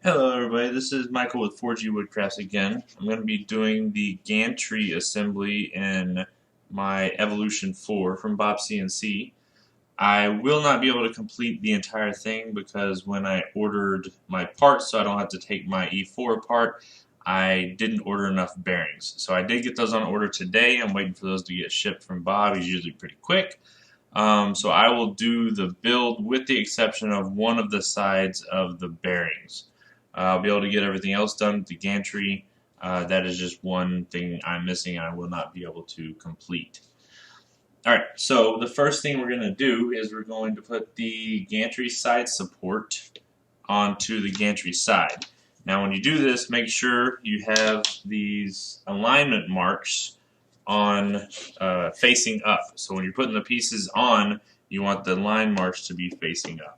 Hello everybody, this is Michael with 4G Woodcrafts again. I'm going to be doing the Gantry assembly in my Evolution 4 from BobsCNC. I will not be able to complete the entire thing because when I ordered my parts so I don't have to take my E4 apart, I didn't order enough bearings. So I did get those on order today. I'm waiting for those to get shipped from Bob. He's usually pretty quick. So I will do the build with the exception of one of the sides of the bearings. I'll be able to get everything else done with the gantry. That is just one thing I'm missing and I will not be able to complete. Alright, so the first thing we're going to do is we're going to put the gantry side support onto the gantry side. Now when you do this, make sure you have these alignment marks on facing up. So when you're putting the pieces on, you want the line marks to be facing up.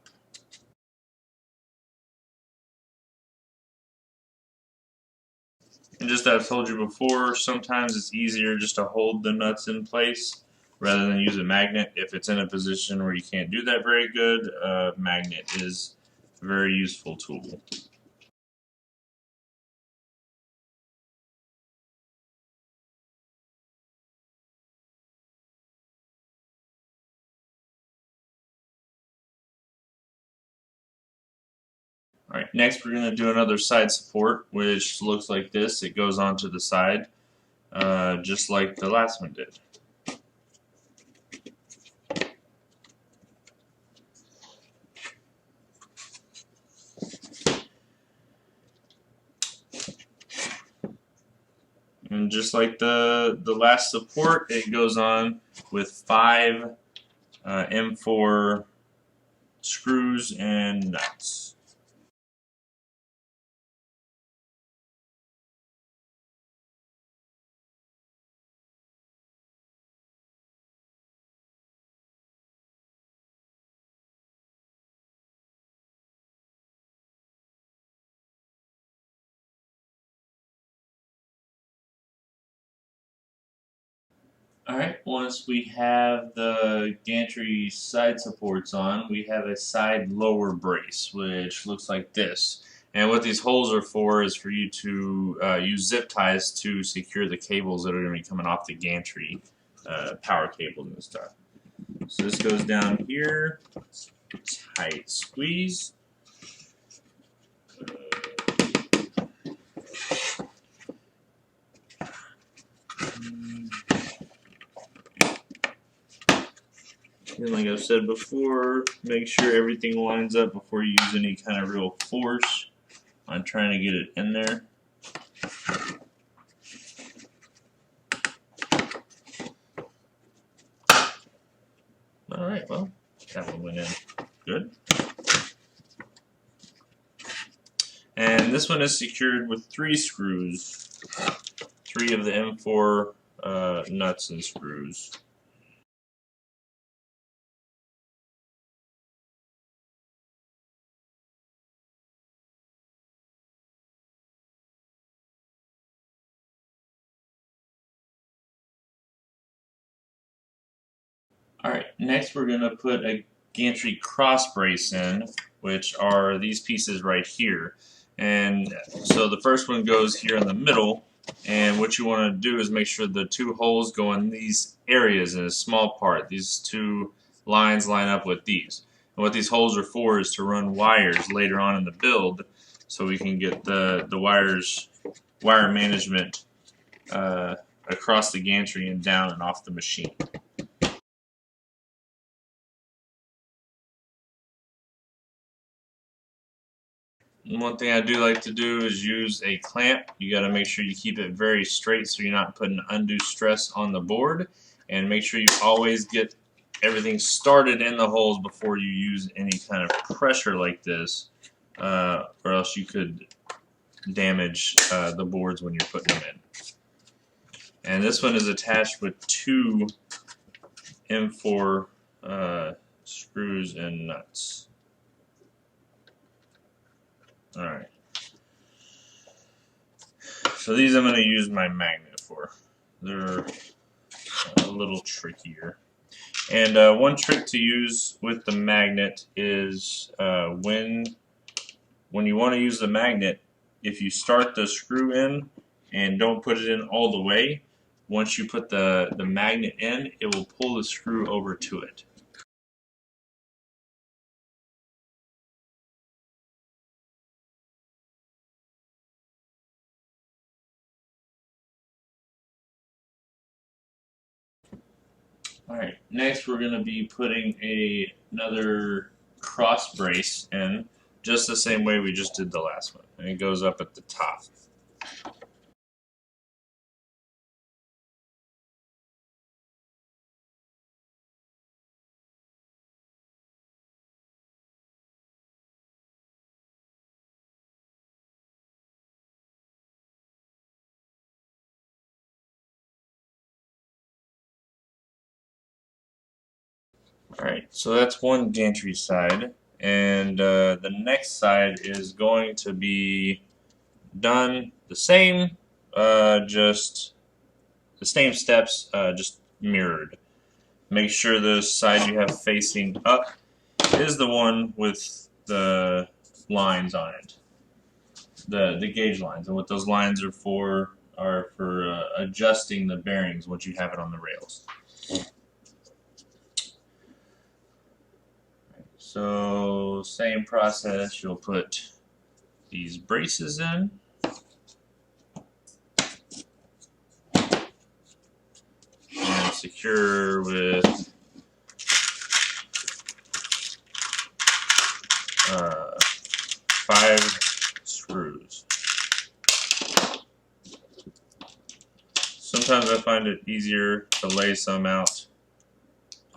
And just as I've told you before, sometimes it's easier just to hold the nuts in place rather than use a magnet. If it's in a position where you can't do that very good, a magnet is a very useful tool. Alright, next we're going to do another side support, which looks like this. It goes onto the side, just like the last one did. And just like the last support, it goes on with 5 M4 screws and nuts. Alright, once we have the gantry side supports on, we have a side lower brace, which looks like this. And what these holes are for is for you to use zip ties to secure the cables that are going to be coming off the gantry, power cables and stuff. So this goes down here, tight squeeze. And like I've said before, make sure everything lines up before you use any kind of real force on trying to get it in there. Alright, well, that one went in good. And this one is secured with 3 screws, 3 of the M4 nuts and screws. Alright, next we're going to put a gantry cross brace in, which are these pieces right here. And so the first one goes here in the middle, and what you want to do is make sure the 2 holes go in these areas in a small part. These 2 lines line up with these. And what these holes are for is to run wires later on in the build so we can get the wire management across the gantry and down and off the machine. One thing I do like to do is use a clamp. You got to make sure you keep it very straight so you're not putting undue stress on the board, and make sure you always get everything started in the holes before you use any kind of pressure like this, or else you could damage the boards when you're putting them in. And this one is attached with 2 M4 screws and nuts. Alright. So these I'm going to use my magnet for. They're a little trickier. And one trick to use with the magnet is when when you want to use the magnet, if you start the screw in and don't put it in all the way, once you put the magnet in, it will pull the screw over to it. Alright, next we're going to be putting another cross brace in, just the same way we just did the last one. And it goes up at the top. Alright, so that's one gantry side, and the next side is going to be done the same, just the same steps, just mirrored. Make sure the side you have facing up is the one with the lines on it, the gauge lines, and what those lines are for adjusting the bearings once you have it on the rails. So same process, you'll put these braces in. And secure with 5 screws. Sometimes I find it easier to lay some out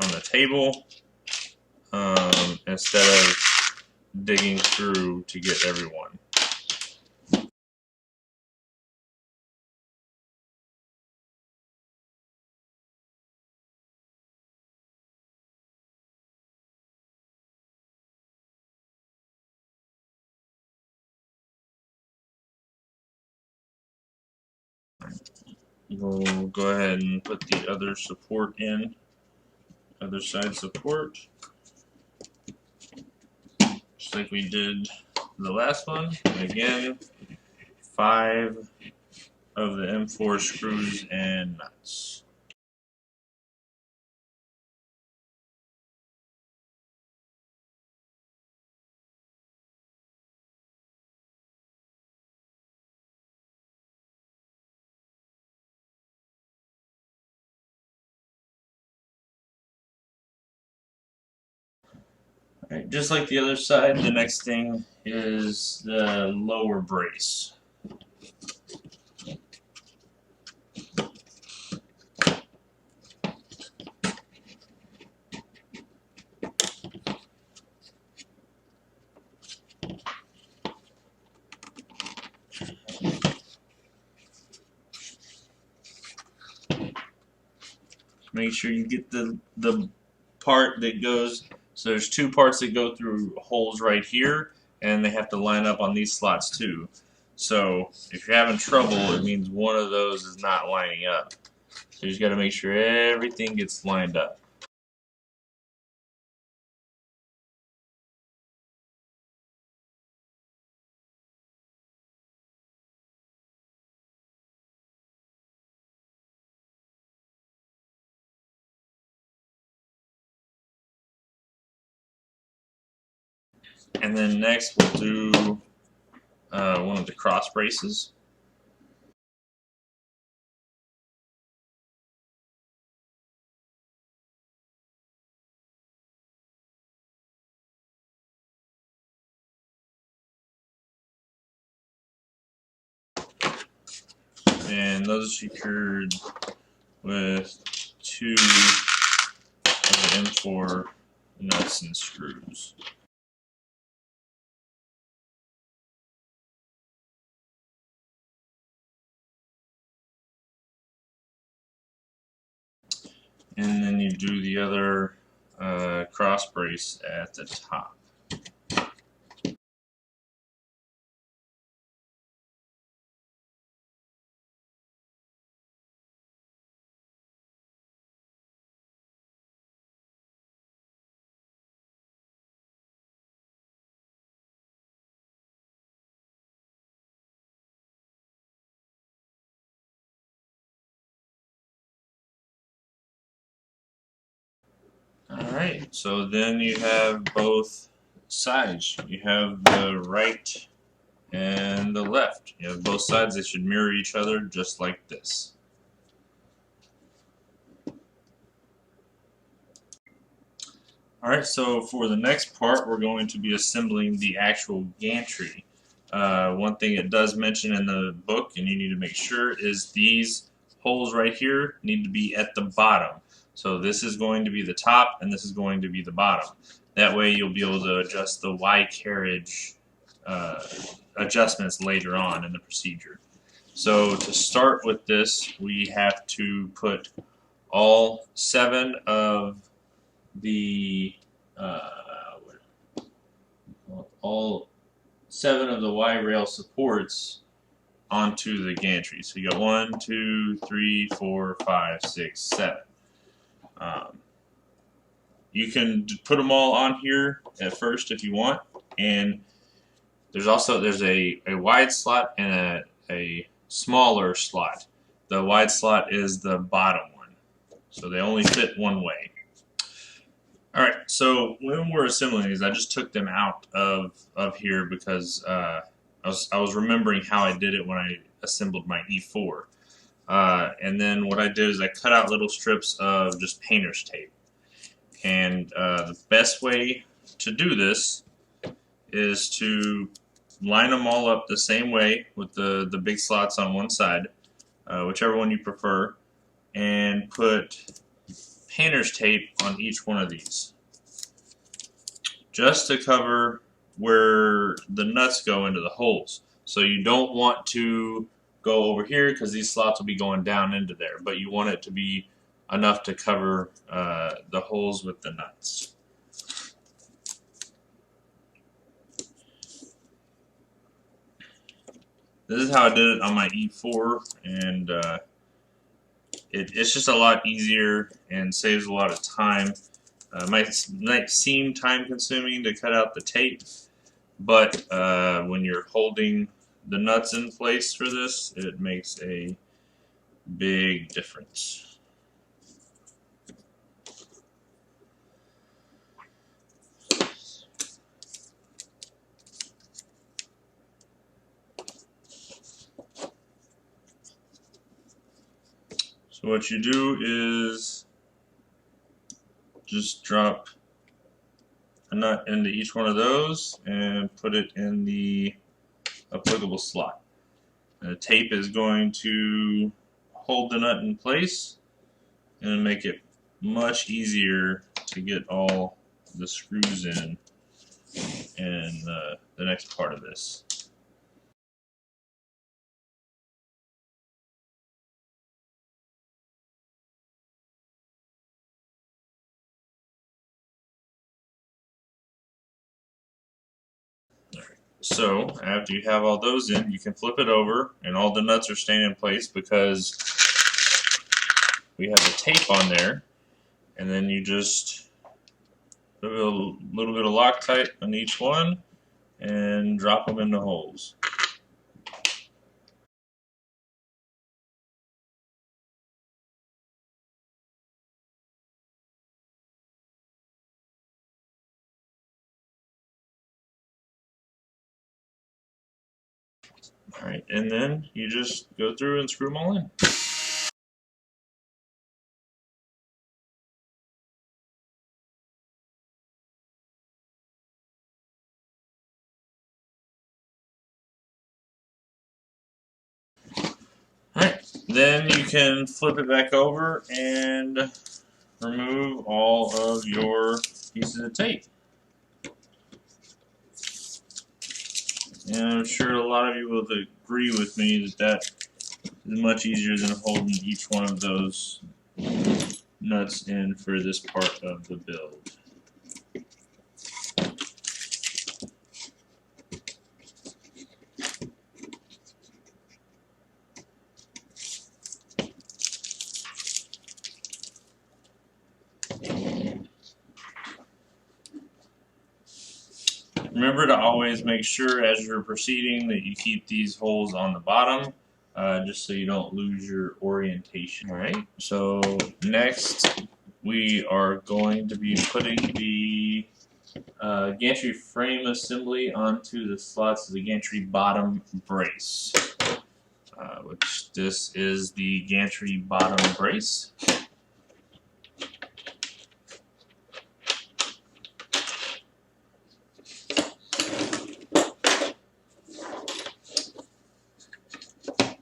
on the table instead of digging through to get everyone. We'll go ahead and put the other support in, other side support, just like we did the last one. And again, 5 of the M4 screws and nuts. Alright, just like the other side, the next thing is the lower brace. Make sure you get the part that goes, so there's 2 parts that go through holes right here, and they have to line up on these slots too. So if you're having trouble, it means one of those is not lining up. So you just got to make sure everything gets lined up. And then next we'll do one of the cross braces. And those are secured with 2 of the M4 nuts and screws. And then you do the other cross brace at the top. Alright, so then you have both sides. You have the right and the left. You have both sides. They should mirror each other just like this. Alright, so for the next part we're going to be assembling the actual gantry. One thing it does mention in the book, and you need to make sure, is these holes right here need to be at the bottom. So this is going to be the top and this is going to be the bottom. That way you'll be able to adjust the Y carriage adjustments later on in the procedure. So to start with this, we have to put all 7 of the all 7 of the Y rail supports onto the gantry. So you got 1, 2, 3, 4, 5, 6, 7. You can put them all on here at first if you want, and there's a wide slot and a smaller slot. The wide slot is the bottom one, so they only fit one way. Alright, so when we're assembling these, I just took them out of here because I was remembering how I did it when I assembled my E4. And then what I did is I cut out little strips of just painter's tape. And the best way to do this is to line them all up the same way with the big slots on one side, whichever one you prefer, and put painter's tape on each one of these, just to cover where the nuts go into the holes. So you don't want to go over here because these slots will be going down into there, but you want it to be enough to cover the holes with the nuts. This is how I did it on my E4, and it's just a lot easier and saves a lot of time. Might seem time consuming to cut out the tape, but when you're holding the nuts in place for this, it makes a big difference. So what you do is just drop a nut into each one of those and put it in the applicable slot. And the tape is going to hold the nut in place and make it much easier to get all the screws in the next part of this. So after you have all those in, you can flip it over and all the nuts are staying in place because we have the tape on there, and then you just put a little bit of Loctite on each one and drop them in the holes. Alright, and then you just go through and screw them all in. Alright, then you can flip it back over and remove all of your pieces of tape. And I'm sure a lot of you will agree with me that is much easier than holding each one of those nuts in for this part of the build. Remember to always make sure as you're proceeding that you keep these holes on the bottom, just so you don't lose your orientation. Alright, so next we are going to be putting the gantry frame assembly onto the slots of the gantry bottom brace, which this is the gantry bottom brace.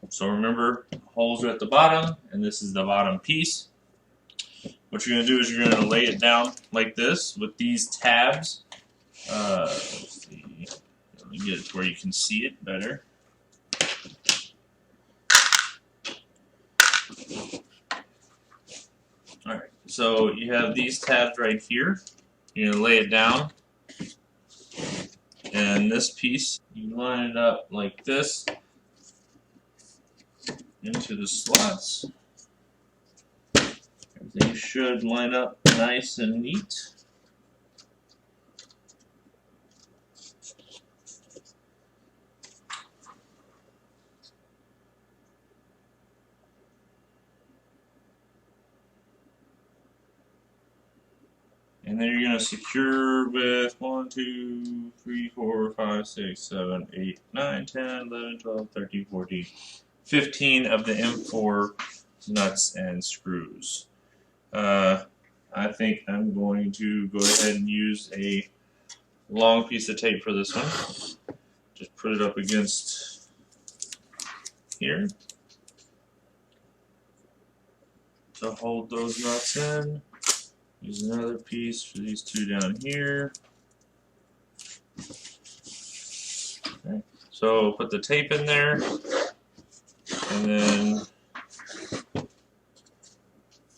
So remember, holes are at the bottom, and this is the bottom piece. What you're going to do is you're going to lay it down like this with these tabs. Let's see. Let me get it to where you can see it better. Alright, so you have these tabs right here. You're going to lay it down. And this piece, you line it up like this into the slots. Everything should line up nice and neat. And then you're going to secure with 1, 2, 3, 4, 5, 6, 7, 8, 9, 10, 11, 12, 13, 14, 15 of the M4 nuts and screws. I think I'm going to go ahead and use a long piece of tape for this one. Just put it up against here to hold those nuts in. Use another piece for these two down here. Okay. So put the tape in there, and then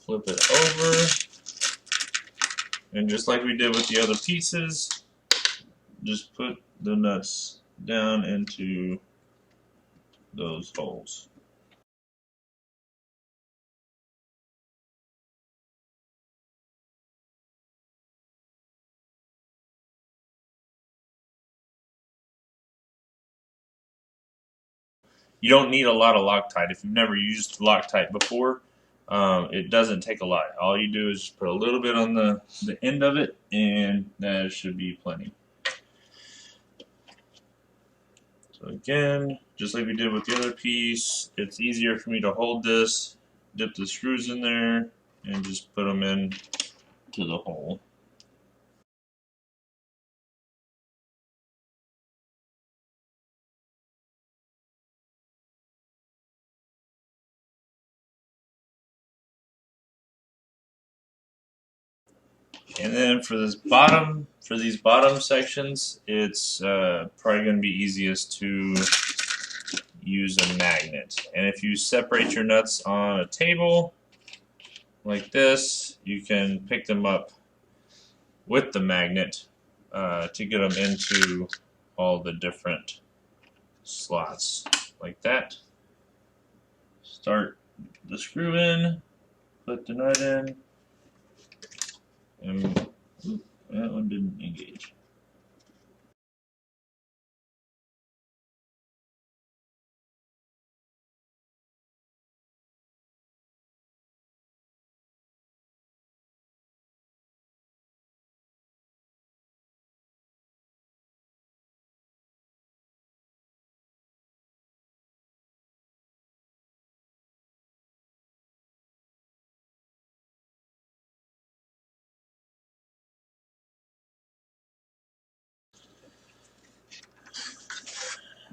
flip it over. And just like we did with the other pieces, just put the nuts down into those holes. You don't need a lot of Loctite. If you've never used Loctite before, it doesn't take a lot. All you do is just put a little bit on the end of it, and that should be plenty. So again, just like we did with the other piece, it's easier for me to hold this, dip the screws in there, and just put them in to the hole. And then for these bottom sections, it's probably going to be easiest to use a magnet. And if you separate your nuts on a table like this, you can pick them up with the magnet to get them into all the different slots like that. Start the screw in, put the nut in, and that one didn't engage.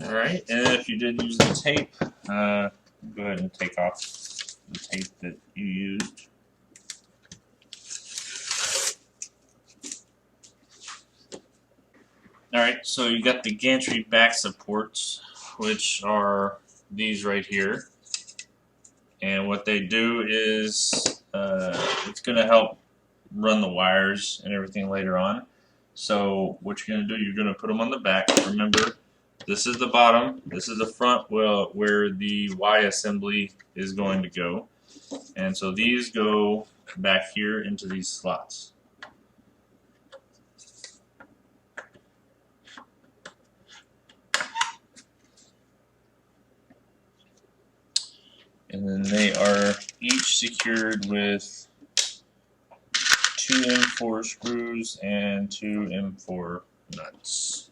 Alright, and if you did use the tape, go ahead and take off the tape that you used. Alright, so you got the gantry back supports, which are these right here. And what they do is it's going to help run the wires and everything later on. So what you're going to do, you're going to put them on the back. Remember, this is the bottom, this is the front, well, where the Y assembly is going to go. And so these go back here into these slots. And then they are each secured with 2 M4 screws and 2 M4 nuts.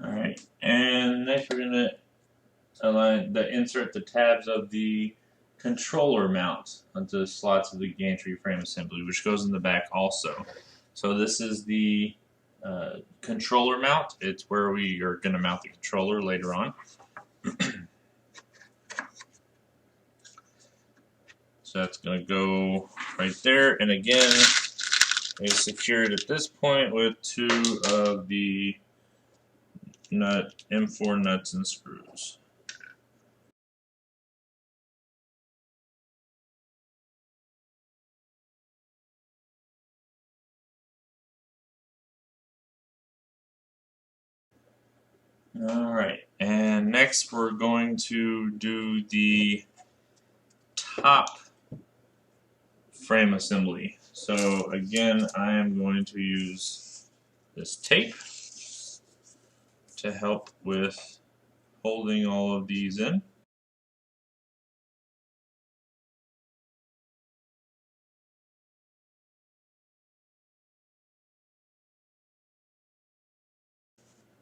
Alright, and next we're going to insert the tabs of the controller mount onto the slots of the gantry frame assembly, which goes in the back also. So this is the controller mount. It's where we are going to mount the controller later on. So that's going to go right there, and again, it's secured at this point with 2 of the M4 nuts and screws. Alright, and next we're going to do the top frame assembly. So again, I am going to use this tape to help with holding all of these in.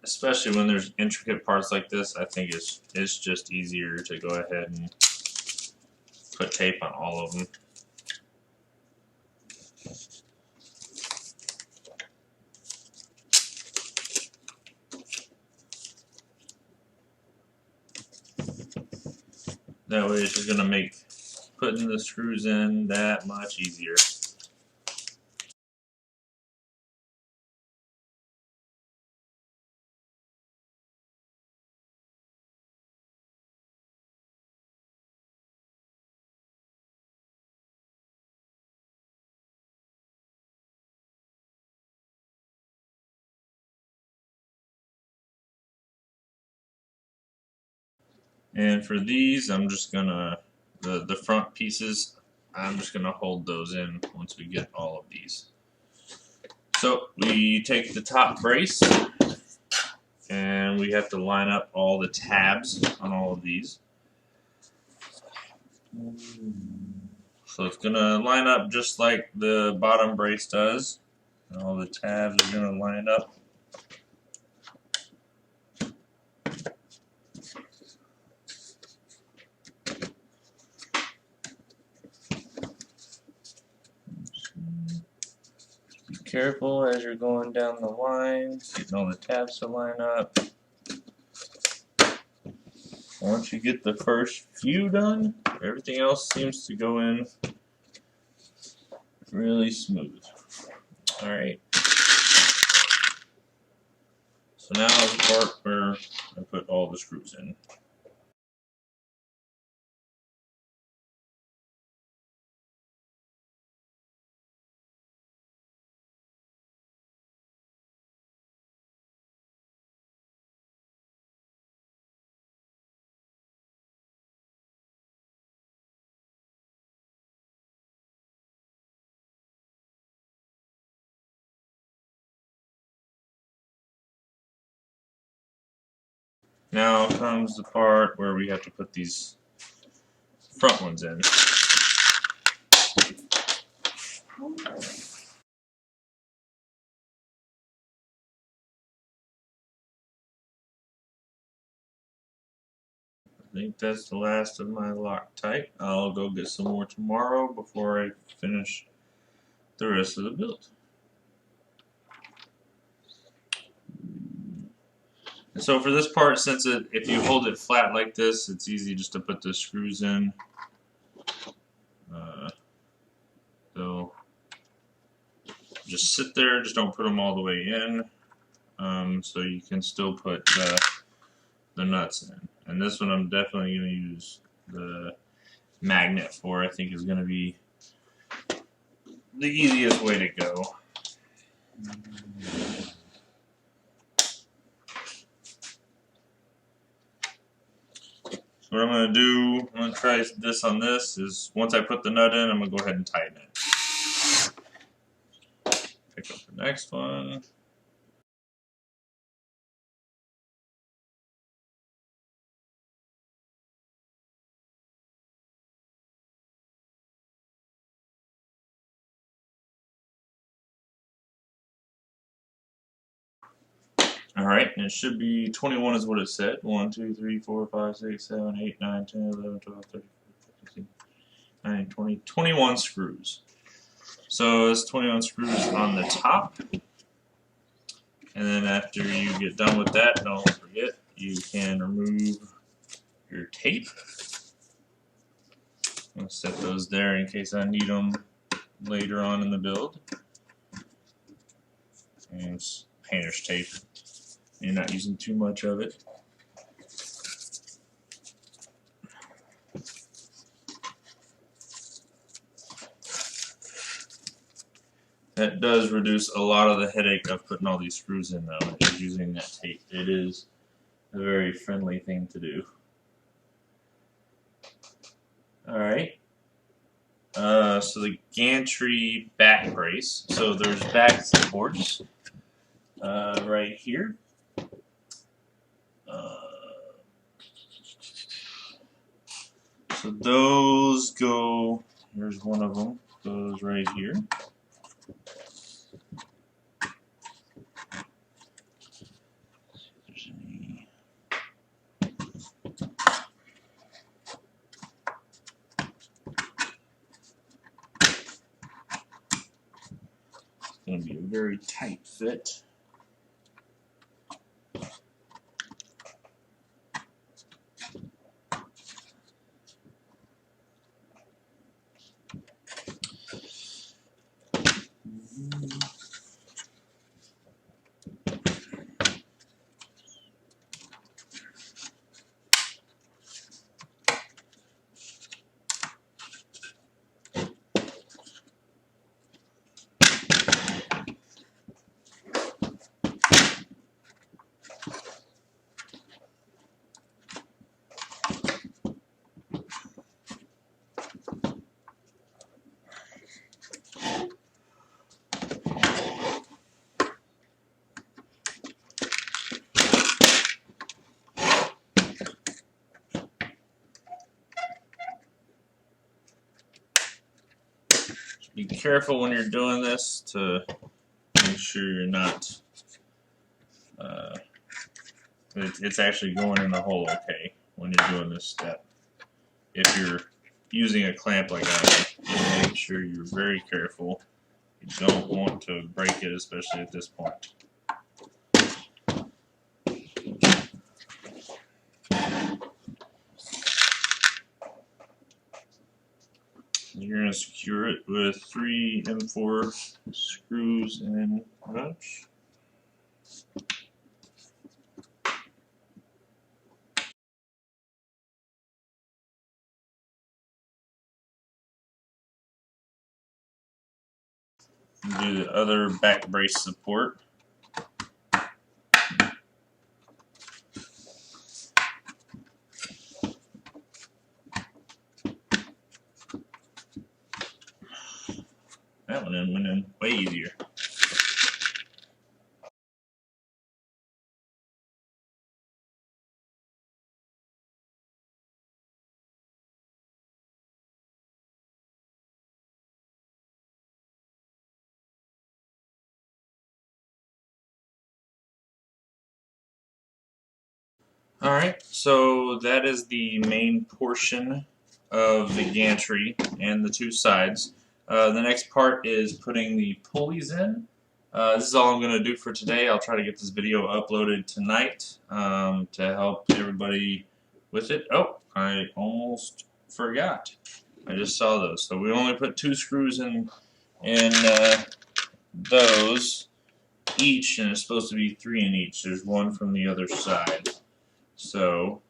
Especially when there's intricate parts like this, I think it's just easier to go ahead and put tape on all of them. That way it's just going to make putting the screws in that much easier. And for these, I'm just gonna, the front pieces, I'm just gonna hold those in once we get all of these. So we take the top brace and we have to line up all the tabs on all of these. So it's gonna line up just like the bottom brace does. And all the tabs are gonna line up. Be careful as you're going down the line, getting all the tabs to line up. Once you get the first few done, everything else seems to go in really smooth. Alright. So now is the part where I put all the screws in. Now comes the part where we have to put these front ones in. I think that's the last of my Loctite. I'll go get some more tomorrow before I finish the rest of the build. And so for this part, since if you hold it flat like this, it's easy just to put the screws in. So just sit there, just don't put them all the way in, so you can still put the nuts in. And this one I'm definitely going to use the magnet for. I think is going to be the easiest way to go. So what I'm going to do, I'm going to try this on this, is once I put the nut in, I'm going to go ahead and tighten it. Pick up the next one. Alright, and it should be 21 is what it said. 1, 2, 3, 4, 5, 6, 7, 8, 9, 10, 11, 12, 13, 14, 15, 19, 20, 21 screws. So that's 21 screws on the top. And then after you get done with that, don't forget, you can remove your tape. I'm going to set those there in case I need them later on in the build. And it's painter's tape. You're not using too much of it. That does reduce a lot of the headache of putting all these screws in, though, is using that tape. It is a very friendly thing to do. Alright. So the gantry back brace. So there's back supports right here. So those go, here's one of them, goes right here. It's going to be a very tight fit. Be careful when you're doing this to make sure you're not, it's actually going in the hole okay when you're doing this step. If you're using a clamp like I am, make sure you're very careful. You don't want to break it, especially at this point. You're going to secure it with 3 M4 screws and nuts. Do the other back brace support. That one went in way easier. Alright, so that is the main portion of the gantry and the 2 sides. The next part is putting the pulleys in. This is all I'm going to do for today. I'll try to get this video uploaded tonight to help everybody with it. Oh, I almost forgot. I just saw those. So we only put 2 screws in those each, and it's supposed to be 3 in each. There's 1 from the other side. So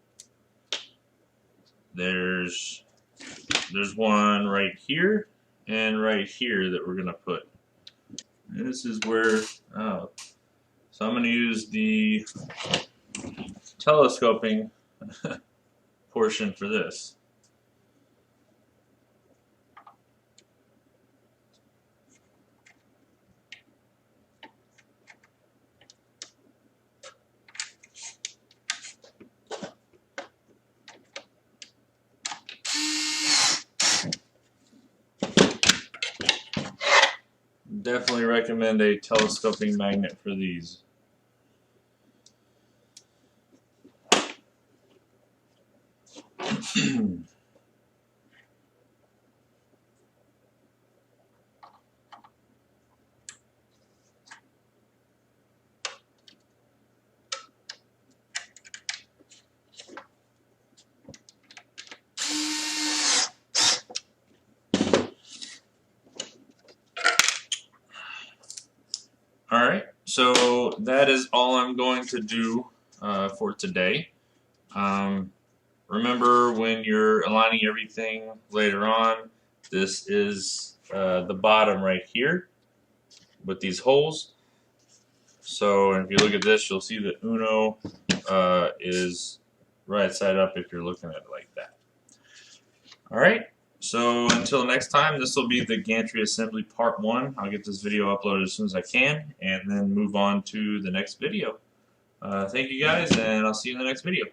there's 1 right here and right here that we're gonna put. And this is where so I'm gonna use the telescoping portion for this. Definitely recommend a telescoping magnet for these. Alright, so that is all I'm going to do for today. Remember, when you're aligning everything later on, this is the bottom right here with these holes. So if you look at this, you'll see that Uno is right side up if you're looking at it like that. Alright, so until next time, this will be the Gantry assembly part 1. I'll get this video uploaded as soon as I can and then move on to the next video. Thank you guys, and I'll see you in the next video.